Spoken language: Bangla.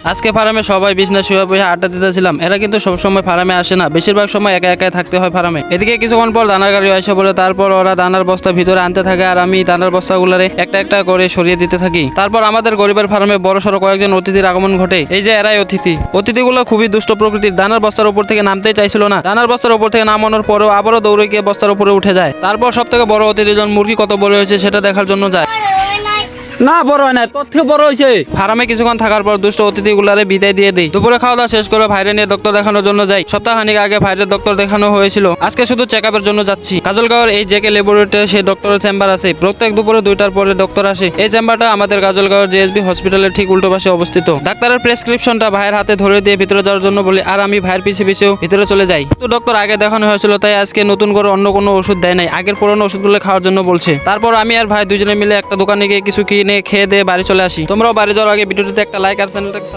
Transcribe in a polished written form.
আজকে ফার্মে সবাই বিছনা শুয়ে বসে আড্ডা দিতেছিলাম। এরা কিন্তু সবসময় ফার্মে আসে না, বেশিরভাগ সময় একা একাই থাকতে হয় ফার্মে। এদিকে কিছুক্ষণ পর দানার গাড়ি এসে পড়ে, তারপর ওরা দানার বস্তা ভিতরে আনতে থাকে আর আমি দানার বস্তাগুলোরে একটা একটা করে সরিয়ে দিতে থাকি। তারপর আমাদের গরিবের ফার্মে বড় সড়ো কয়েকজন অতিথির আগমন ঘটে। এই যে এরাই অতিথি। অতিথিগুলো খুবই দুষ্ট প্রকৃতির। দানার বস্তার উপর থেকে নামতেই চাইছিল না। দানার বস্তার উপর থেকে নামানোর পরেও আবারও দৌড়ে গিয়ে বস্তার উপরে উঠে যায়। তারপর সব থেকে বড় অতিথিজন মুরগি কত বড় হয়েছে সেটা দেখার জন্য যায়। না বড় হয় না, তোর থেকে বড় হয়েছে। ফার্মে কিছুক্ষণ থাকার পর দুষ্ট অতিথিগুলারে বিদায় দিয়ে দেই। দুপুরে খাওয়া দাওয়া শেষ করে ভাইরে নিয়ে ডক্টর দেখানোর জন্য যাই। সপ্তাহখানিক আগে ভাইরের ডক্টর দেখানো হয়েছিল, আজকে শুধু চেক আপের জন্য যাচ্ছি। কাজলগাঁওয়ের এই জেকে ল্যাবরেটরিতে সেই ডক্টরের চেম্বার আছে। প্রত্যেক দুপুরে 2টার পরে ডক্টর আসে। এই চেম্বারটা আমাদের কাজলগাঁওয়ের জেএসবি হসপিটালের ঠিক উল্টো পাশে অবস্থিত। ডাক্তারের প্রেসক্রিপশনটা ভাইয়ের হাতে ধরে দিয়ে ভিতরে যাওয়ার জন্য বলি, আর আমি ভাইয়ের পিছে পিছেও ভিতরে চলে যাই। তো ডক্টর আগে দেখানো হয়েছিল, তাই আজকে নতুন করে অন্য কোনো ওষুধ দেয় নাই, আগের পুরনো ওষুধগুলো খাওয়ার জন্য বলছে। তারপর আমি আর ভাই দুজনে মিলে একটা দোকানে গিয়ে কিছু কিনে খেয়ে দিয়ে বাড়ি চলে আসি। তোমরাও বাড়ি যাওয়ার আগে ভিডিওটিতে একটা লাইক আর চ্যানেলটাকে